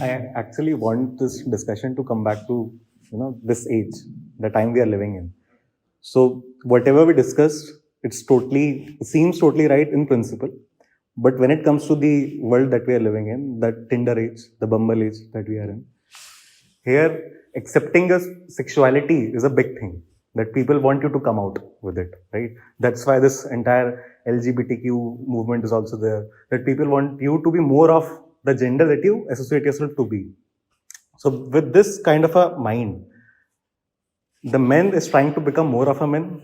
I actually want this discussion to come back to, this age, the time we are living in. So whatever we discussed, seems totally right in principle. But when it comes to the world that we are living in, the Tinder age, the Bumble age that we are in, here accepting a sexuality is a big thing that people want you to come out with it, right? That's why this entire LGBTQ movement is also there, that people want you to be more of the gender that you associate yourself to be. So with this kind of a mind, the man is trying to become more of a man,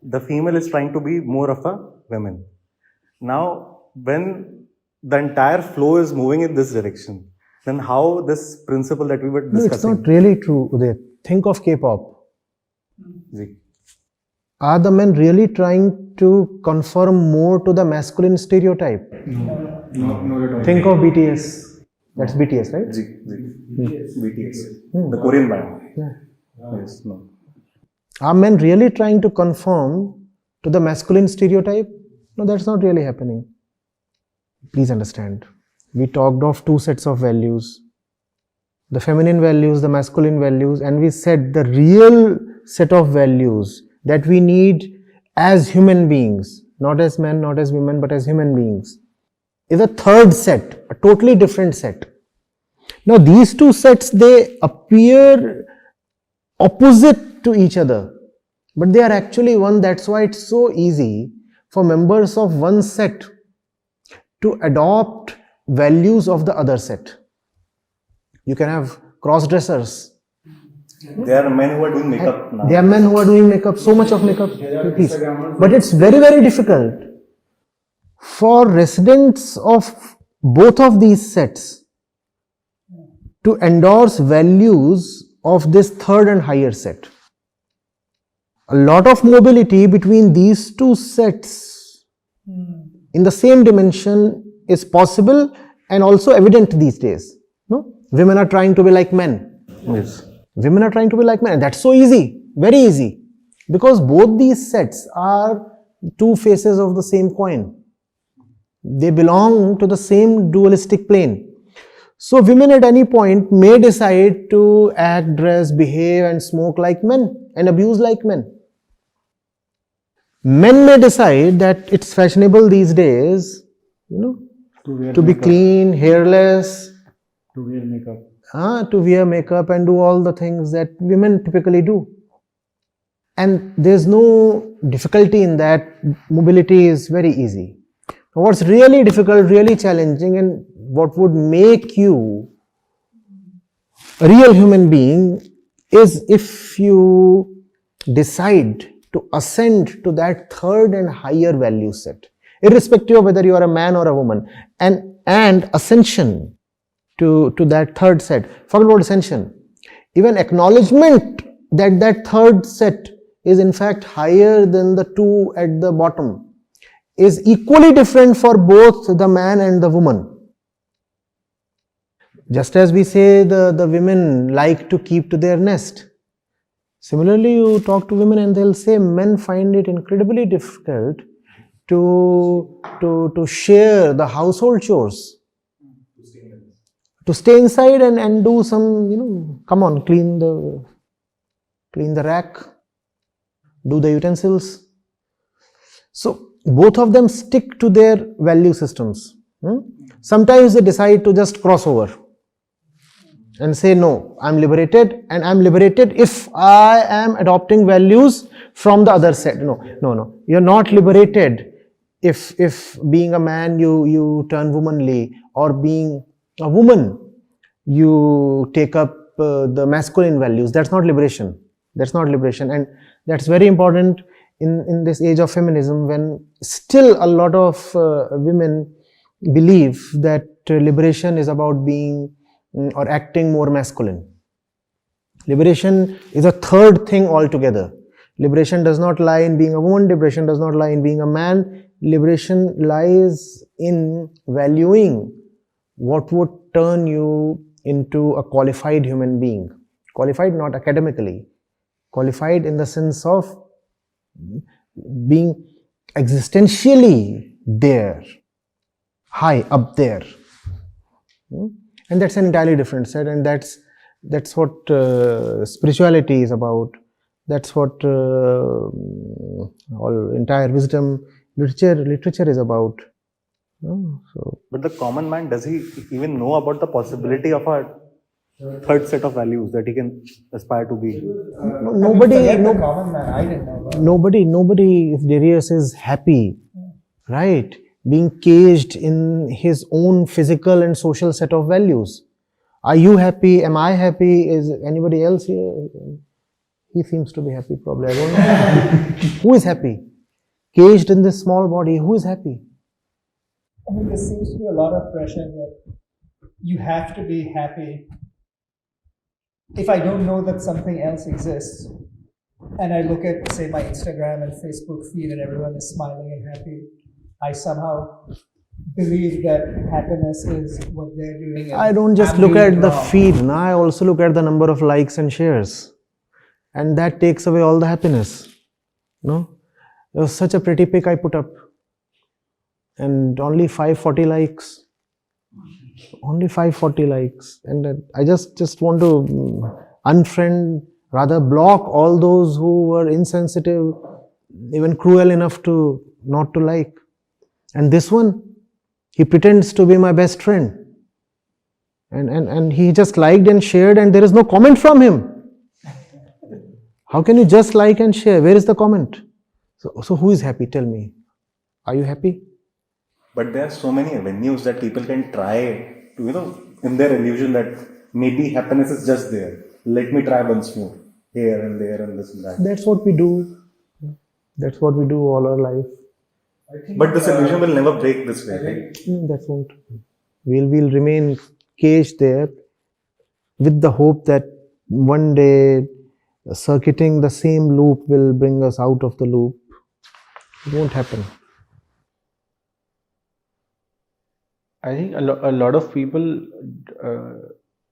the female is trying to be more of a woman. Now when the entire flow is moving in this direction, then how this principle that we were discussing... No, it's not really true, Uday. Think of K-pop. Are the men really trying to conform more to the masculine stereotype? No. Think of BTS. That's BTS, right? BTS. The Korean band. Yeah. Yes, no. Are men really trying to conform to the masculine stereotype? No, that's not really happening. Please understand. We talked of two sets of values. The feminine values, the masculine values, and we said the real set of values that we need as human beings, not as men, not as women, but as human beings, is a third set, a totally different set. Now these two sets, they appear opposite to each other, but they are actually one. That's why it's so easy for members of one set to adopt values of the other set. You can have cross-dressers. There are men who are doing makeup now. There are men who are doing makeup, so much of makeup, please. But it's very, very difficult for residents of both of these sets to endorse values of this third and higher set. A lot of mobility between these two sets in the same dimension is possible and also evident these days. No? Women are trying to be like men. Yes. Women are trying to be like men. That's so easy, very easy. Because both these sets are two faces of the same coin. They belong to the same dualistic plane. So women at any point may decide to act, dress, behave and smoke like men and abuse like men. Men may decide that it's fashionable these days, to be clean, hairless, to wear makeup. To wear makeup and do all the things that women typically do. And there's no difficulty in that. Mobility is very easy. What's really difficult, really challenging, and what would make you a real human being is if you decide to ascend to that third and higher value set, irrespective of whether you are a man or a woman, and ascension to that third set. Forget about ascension. Even acknowledgement that that third set is in fact higher than the two at the bottom is equally different for both the man and the woman. Just as we say the women like to keep to their nest. Similarly, you talk to women and they'll say men find it incredibly difficult to share the household chores. To stay inside and do some, come on, clean the rack, do the utensils. So both of them stick to their value systems. Sometimes they decide to just cross over and say, no, I'm liberated, and I'm liberated if I am adopting values from the other set. No. You're not liberated if being a man you turn womanly, or being a woman you take up the masculine values. That's not liberation. That's not liberation. And that's very important in this age of feminism, when still a lot of women believe that liberation is about being or acting more masculine. Liberation is a third thing altogether. Liberation does not lie in being a woman. Liberation does not lie in being a man. Liberation lies in valuing what would turn you into a qualified human being. Qualified not academically. Qualified in the sense of being existentially there, high up there. And that's an entirely different set, and that's what spirituality is about. That's what all entire wisdom literature is about. So, But the common man, does he even know about the possibility of a third set of values that he can aspire to be? nobody, Forget no, the common man. I didn't know about. nobody, if Darius is happy, right, being caged in his own physical and social set of values. Are you happy? Am I happy? Is anybody else here? He seems to be happy, probably. I don't know. Who is happy? Caged in this small body, who is happy? I mean, there seems to be a lot of pressure that you have to be happy. If I don't know that something else exists, and I look at, say, my Instagram and Facebook feed and everyone is smiling and happy, I somehow believe that happiness is what they're doing. I don't just I'm look doing at the wrong. feed, no, I also look at the number of likes and shares. And that takes away all the happiness. No? It was such a pretty pic I put up. And only 540 likes. Only 540 likes. And I just want to unfriend, rather block all those who were insensitive, even cruel enough to not to like. And this one, he pretends to be my best friend. And he just liked and shared, and there is no comment from him. How can you just like and share? Where is the comment? So who is happy? Tell me. Are you happy? But there are so many avenues that people can try to, in their illusion that maybe happiness is just there. Let me try once more. Here and there and this and that. That's what we do. That's what we do all our life. But this illusion will never break this way, right? That won't. We'll remain caged there with the hope that one day circuiting the same loop will bring us out of the loop. It won't happen. I think a lot of people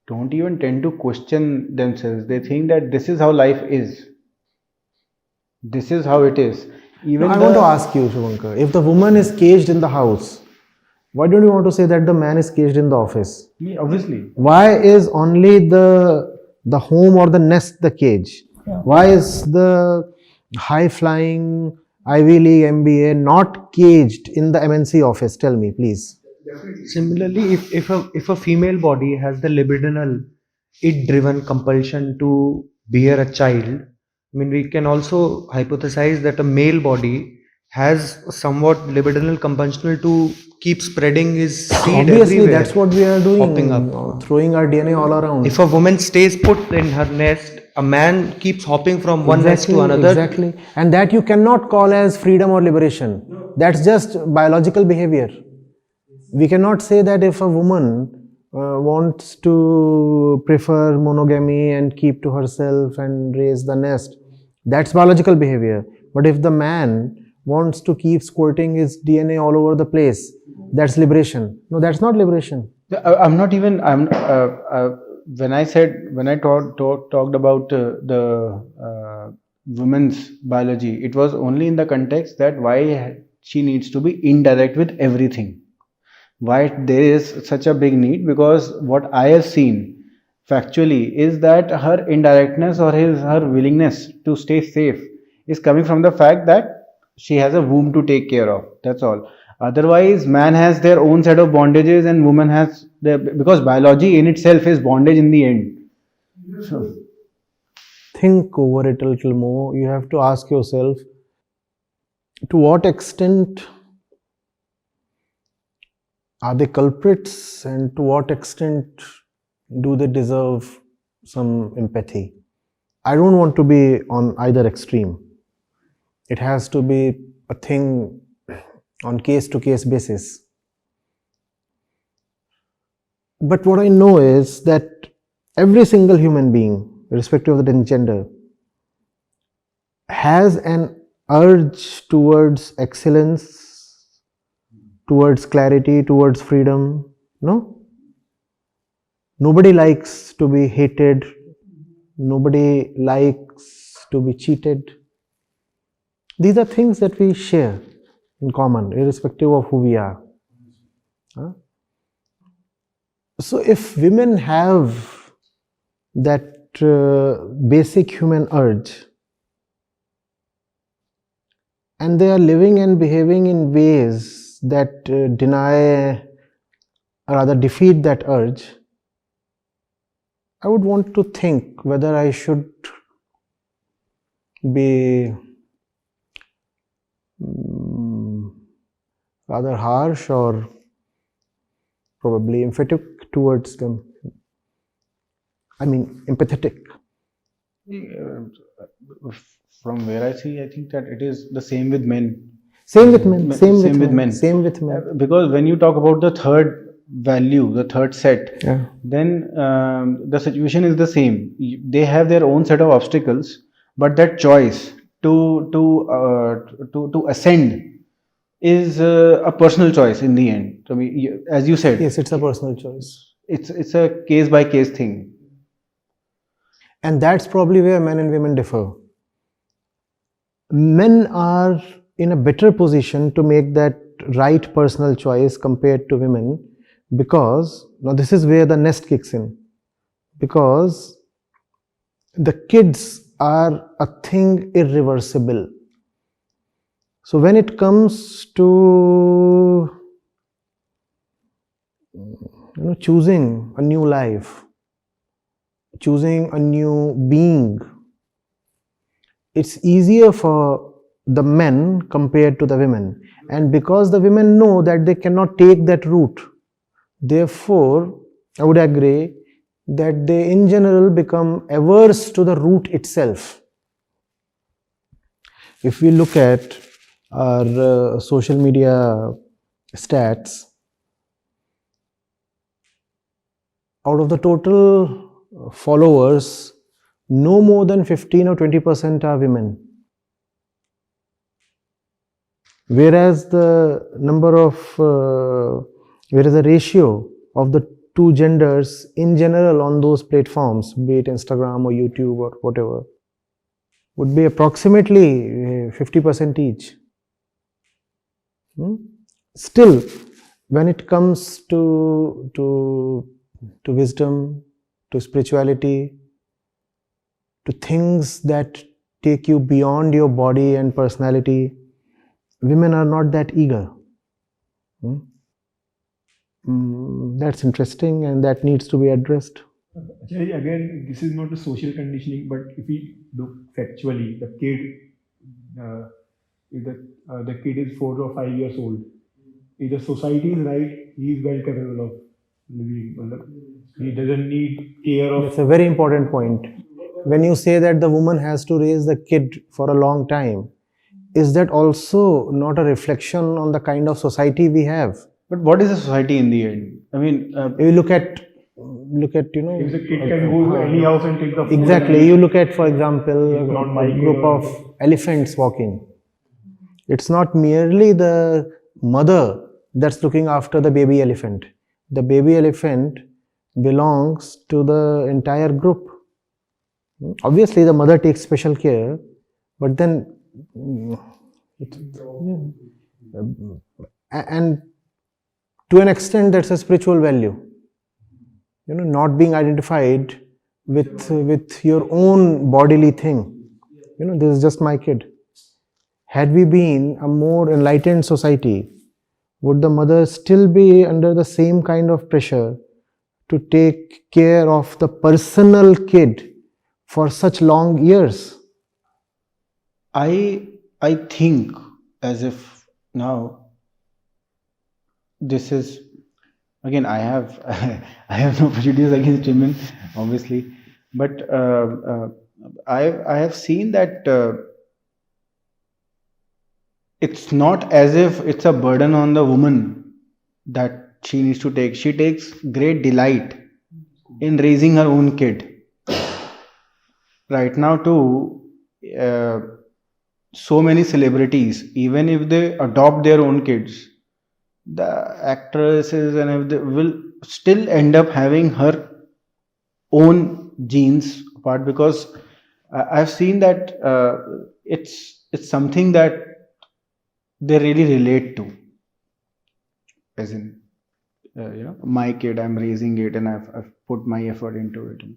don't even tend to question themselves. They think that this is how life is. This is how it is. Even I want to ask you, Shubhankar, if the woman is caged in the house, why don't you want to say that the man is caged in the office? Yeah, obviously. Why is only the home or the nest the cage? Yeah. Why is the high-flying Ivy League MBA not caged in the MNC office? Tell me, please. Similarly, if a female body has the libidinal, id-driven compulsion to bear a child, I mean, we can also hypothesize that a male body has somewhat libidinal compulsion to keep spreading his seed Obviously, everywhere. that's what we are doing, popping up. throwing our DNA all around. If a woman stays put in her nest, a man keeps hopping from one nest to another. Exactly. And that you cannot call as freedom or liberation. That's just biological behavior. We cannot say that if a woman wants to prefer monogamy and keep to herself and raise the nest, that's biological behavior. But if the man wants to keep squirting his DNA all over the place, that's liberation. No, that's not liberation. I'm not even. When I talked about the women's biology, it was only in the context that why she needs to be indirect with everything. Why there is such a big need? Because what I have seen factually is that her indirectness or her willingness to stay safe is coming from the fact that she has a womb to take care of. That's all. Otherwise, man has their own set of bondages and woman has because biology in itself is bondage in the end. So, Think over it a little more. You have to ask yourself, to what extent are they culprits and to what extent do they deserve some empathy? I don't want to be on either extreme. It has to be a thing on case-to-case basis. But what I know is that every single human being, irrespective of the gender, has an urge towards excellence, towards clarity, towards freedom. No? Nobody likes to be hated. Nobody likes to be cheated. These are things that we share in common, irrespective of who we are. So if women have that basic human urge, and they are living and behaving in ways that deny or rather defeat that urge, I would want to think whether I should be rather harsh or probably emphatic towards them. I mean, empathetic. From where I see, I think that it is the same with men. Same with men. Same with men. Same with men. Because when you talk about the third value, the third set, Yeah. then the situation is the same. They have their own set of obstacles, but that choice to ascend is a personal choice in the end. I mean, as you said, Yes, it's a personal choice. it's a case by case thing. And that's probably where men and women differ. Men are in a better position to make that right personal choice compared to women, because now this is where the nest kicks in, because the kids are a thing irreversible. So when it comes to choosing a new life, choosing a new being, it's easier for the men compared to the women. And because the women know that they cannot take that route, therefore, I would agree that they in general become averse to the route itself. If we look at our social media stats, out of the total followers, no more than 15 or 20% are women. Whereas the ratio of the two genders in general on those platforms, be it Instagram or YouTube or whatever, would be approximately 50% each. Still, when it comes to wisdom, to spirituality, to things that take you beyond your body and personality, women are not that eager. That's interesting, and that needs to be addressed. Acharya, again, this is not a social conditioning, but if we look factually, the kid, if the kid is 4 or 5 years old, if the society is right, he is well capable of living. He doesn't need care of. That's a very important point. When you say that the woman has to raise the kid for a long time, is that also not a reflection on the kind of society we have? But what is a society in the end? I mean, you look at If the kid can go to any house and take the food. Exactly. You look at, for example, not a my group kid of elephants walking. It's not merely the mother that's looking after the baby elephant. The baby elephant belongs to the entire group. Obviously, the mother takes special care, but then, and to an extent, that's a spiritual value. Not being identified with your own bodily thing. This is just my kid. Had we been a more enlightened society, would the mother still be under the same kind of pressure to take care of the personal kid for such long years? I think as if now this is again I have I have no prejudice against women, obviously, but I have seen that it's not as if it's a burden on the woman that she needs to take. She takes great delight in raising her own kid. Right now, too, so many celebrities, even if they adopt their own kids, the actresses and everything will still end up having her own genes apart, because I've seen that it's something that they really relate to, as in my kid, I'm raising it, and I've put my effort into it, and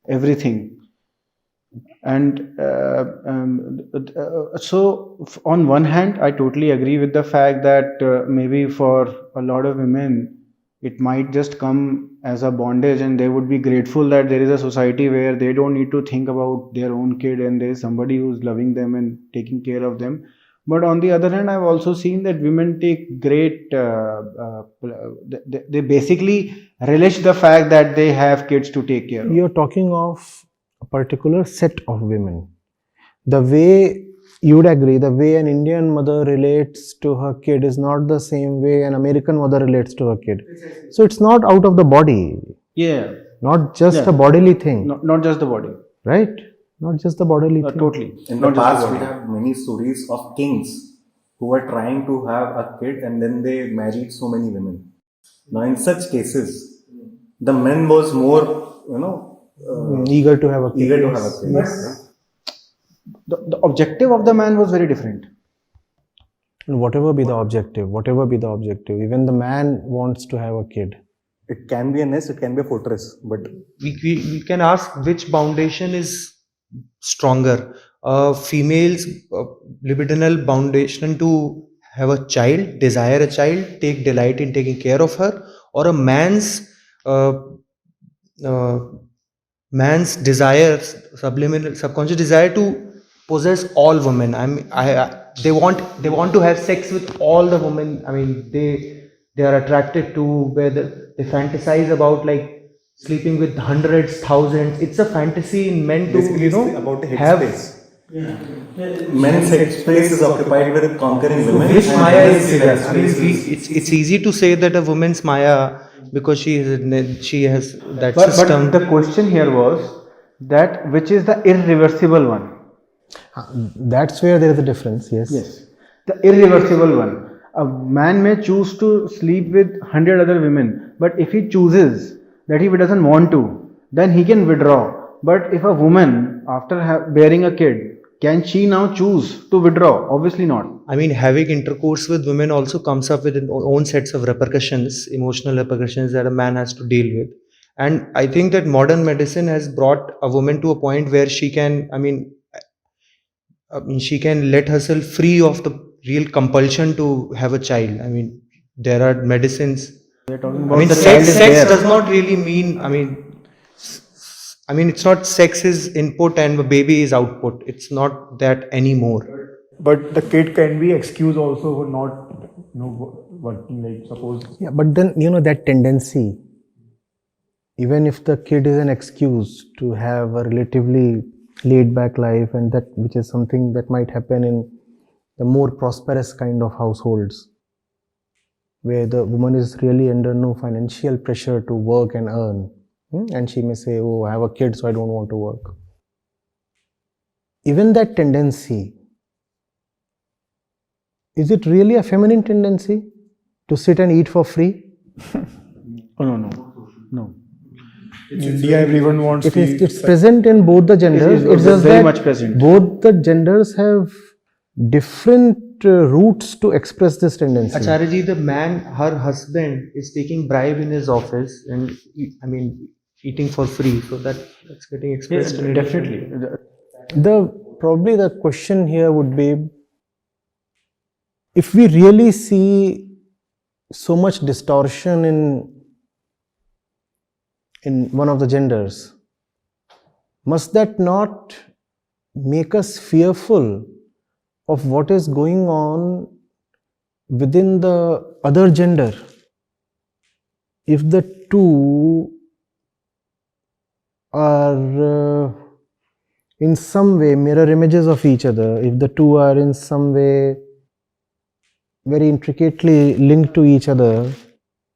everything. And on one hand, I totally agree with the fact that maybe for a lot of women, it might just come as a bondage, and they would be grateful that there is a society where they don't need to think about their own kid, and there's somebody who's loving them and taking care of them. But on the other hand, I've also seen that women take great, they basically relish the fact that they have kids to take care of. You're talking of a particular set of women. The way you would agree, the way an Indian mother relates to her kid is not the same way an American mother relates to her kid. So it's not out of the body, Yeah, not just Yeah. a bodily thing, not just the body. right? Not just the bodily thing. Totally. In the Not just past, the we body. have many stories of kings who were trying to have a kid and then they married so many women. Now, in such cases, the man was more, Eager to have a kid. eager to have a kid. Yes. Right? The objective of the man was very different. And whatever be the objective, even the man wants to have a kid. It can be a nest, it can be a fortress, but We can ask which foundation is stronger. Female's libidinal foundation to have a child, desire a child, take delight in taking care of her, or a man's man's desire, subliminal, subconscious desire to possess all women. They want to have sex with all the women. I mean, they are attracted to where they fantasize about like sleeping with hundreds, thousands. It's a fantasy in men to basically it's about the have. headspace. Men's headspace is occupied with conquering women. Which and Maya women's is there? I mean, headspace it's easy to say that a woman's Maya because she has that But system. the question here was that which is the irreversible one? That's where there is a difference, yes. Yes, the irreversible one. A man may choose to sleep with 100 other women, but if he chooses that he doesn't want to, then he can withdraw. But if a woman, after bearing a kid, can she now choose to withdraw? Obviously not. I mean, having intercourse with women also comes up with its own sets of repercussions, emotional repercussions that a man has to deal with. And I think that modern medicine has brought a woman to a point where she can, she can let herself free of the real compulsion to have a child. I mean, there are medicines. We are talking I about mean, the child sex is there. does not really mean, it's not sex is input and the baby is output. It's not that anymore. But the kid can be excused also for not working. Like suppose Yeah, but then that tendency, even if the kid is an excuse to have a relatively laid back life, and that which is something that might happen in the more prosperous kind of households, where the woman is really under no financial pressure to work and earn, and she may say, oh, I have a kid, so I don't want to work. Even that tendency, is it really a feminine tendency to sit and eat for free? No. in India, everyone wants It's present in both the genders. It's just very that much present. both the genders have different routes to express this tendency. Acharya ji, her husband is taking bribe in his office and eating for free. So that's getting expressed. in a different way. Definitely. Probably the question here would be, if we really see so much distortion in one of the genders, must that not make us fearful of what is going on within the other gender? If the two are in some way mirror images of each other, if the two are in some way very intricately linked to each other,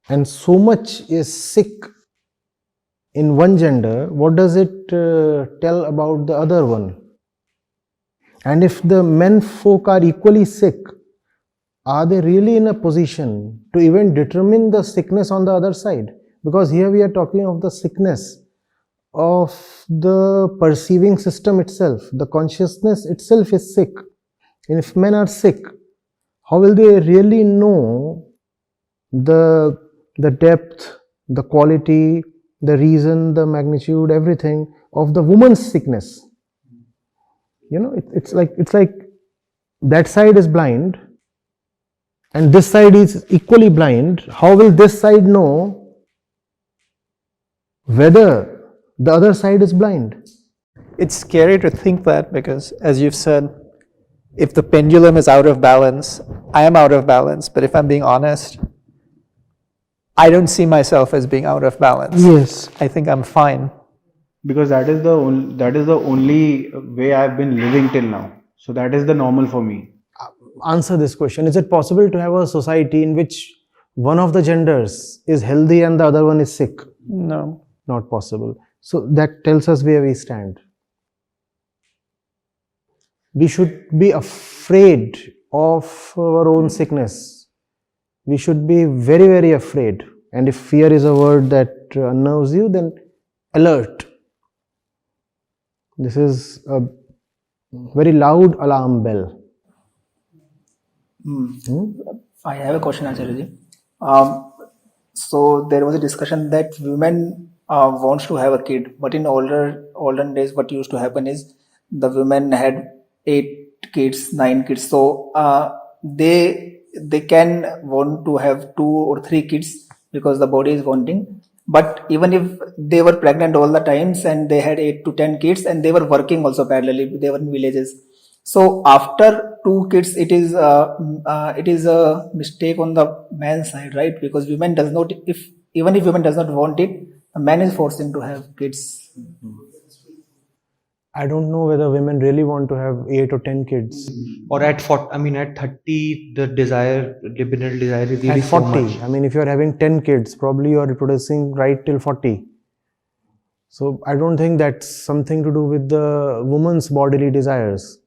and so much is sick in one gender, what does it tell about the other one? And if the men folk are equally sick, are they really in a position to even determine the sickness on the other side? Because here we are talking of the sickness of the perceiving system itself. The consciousness itself is sick. And if men are sick, how will they really know the the depth, the quality, the reason, the magnitude, everything of the woman's sickness. It's like that side is blind and this side is equally blind. How will this side know whether the other side is blind? It's scary to think that because, as you've said, if the pendulum is out of balance, I am out of balance. But if I'm being honest, I don't see myself as being out of balance. Yes. I think I'm fine. Because that is the only way I've been living till now. So that is the normal for me. Answer this question. Is it possible to have a society in which one of the genders is healthy and the other one is sick? No. Not possible. So that tells us where we stand. We should be afraid of our own sickness. We should be very, very afraid. And if fear is a word that unnerves you, then alert. This is a very loud alarm bell. I have a question, Acharya. So there was a discussion that women wants to have a kid, but in olden days, what used to happen is the women had 8 kids, 9 kids. So they can want to have 2 or 3 kids because the body is wanting. But even if they were pregnant all the times and they had 8 to 10 kids and they were working also parallelly, they were in villages. So after 2 kids, it is a mistake on the man's side, right? Because women does not, even if women does not want it, a man is forcing to have kids. I don't know whether women really want to have 8 or 10 kids. Or at 40, at 30, the libidinal desire is really At so 40, much. if you are having 10 kids, probably you are reproducing right till 40. So I don't think that's something to do with the woman's bodily desires.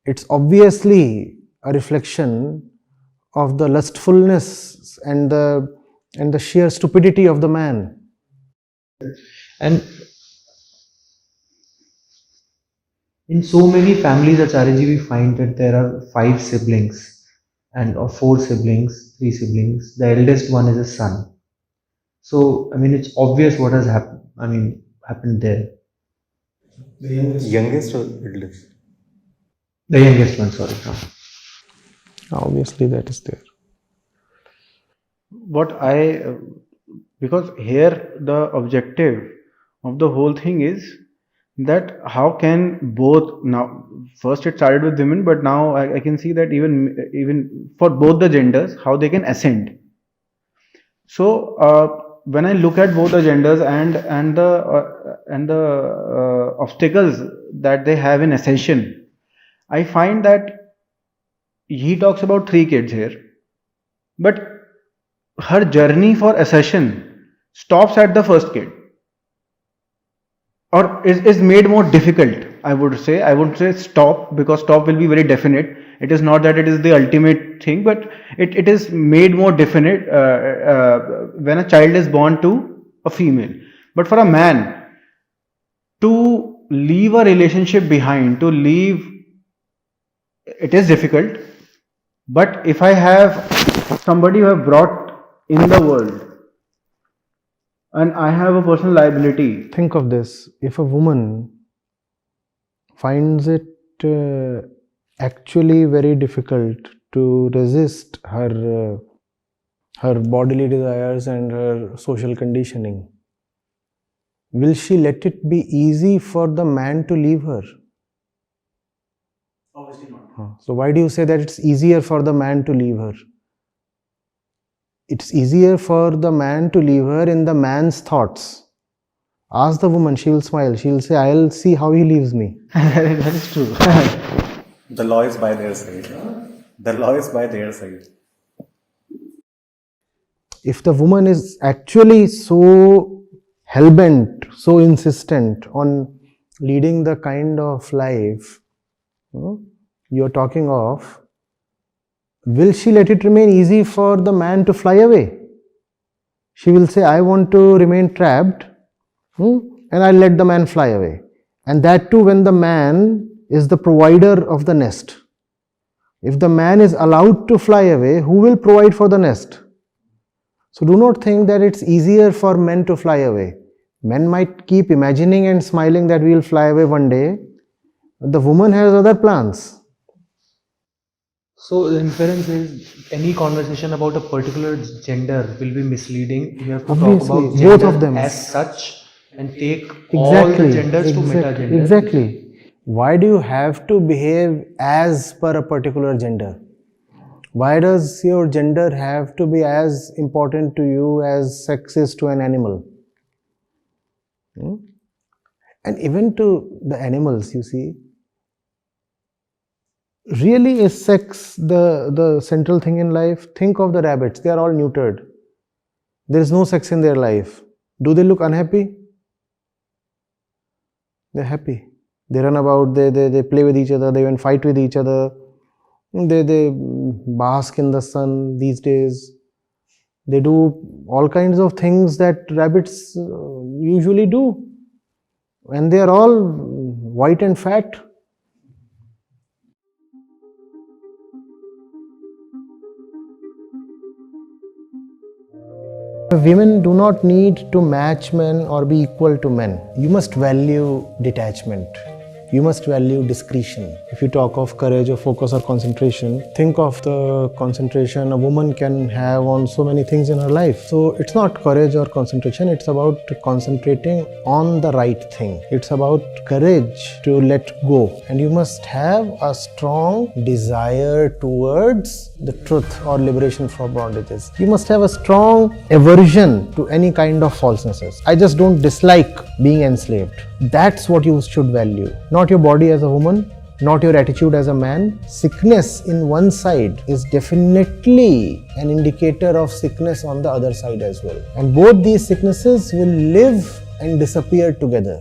It's obviously a reflection of the lustfulness and the sheer stupidity of the man. And in so many families, Acharyaji, we find that there are 5 siblings or 4 siblings, 3 siblings. The eldest one is a son. So, it's obvious what has happened there. Youngest or eldest? The youngest one, sorry. Obviously, that is there. Because here the objective of the whole thing is that how can both, now first it started with women, but now I can see that even for both the genders, how they can ascend. So when I look at both the genders and the obstacles that they have in ascension, I find that he talks about 3 kids here, but her journey for ascension stops at the first kid, or is made more difficult. I would say stop, because stop will be very definite. It is not that it is the ultimate thing, but it is made more definite when a child is born to a female. But for a man to leave a relationship behind, it is difficult. But if I have somebody who have brought in the world and I have a personal liability. Think of this. If a woman finds it actually very difficult to resist her bodily desires and her social conditioning, will she let it be easy for the man to leave her? Obviously not. So why do you say that it's easier for the man to leave her? It's easier for the man to leave her in the man's thoughts. Ask the woman, she will smile. She will say, I'll see how he leaves me. That is true. The law is by their side. The law is by their side. If the woman is actually so hell-bent, so insistent on leading the kind of life you're talking of, will she let it remain easy for the man to fly away? She will say, I want to remain trapped, and I'll let the man fly away. And that too when the man is the provider of the nest. If the man is allowed to fly away, who will provide for the nest? So do not think that it's easier for men to fly away. Men might keep imagining and smiling that we will fly away one day, but the woman has other plans. So the inference is any conversation about a particular gender will be misleading. You have to talk Obviously, about both gender of them. as such and take all the genders to meta gender. Exactly. Why do you have to behave as per a particular gender? Why does your gender have to be as important to you as sex is to an animal? And even to the animals, you see, really is sex the central thing in life? Think of the rabbits, they are all neutered. There is no sex in their life. Do they look unhappy? They're happy. They run about, they play with each other, they even fight with each other. They bask in the sun these days. They do all kinds of things that rabbits usually do. And they are all white and fat. Women do not need to match men or be equal to men. You must value detachment. You must value discretion. If you talk of courage or focus or concentration, think of the concentration a woman can have on so many things in her life. So it's not courage or concentration, it's about concentrating on the right thing. It's about courage to let go. And you must have a strong desire towards the truth or liberation from bondages. You must have a strong aversion to any kind of falsenesses. I just don't dislike being enslaved. That's what you should value. Not your body as a woman, not your attitude as a man. Sickness in one side is definitely an indicator of sickness on the other side as well. And both these sicknesses will live and disappear together.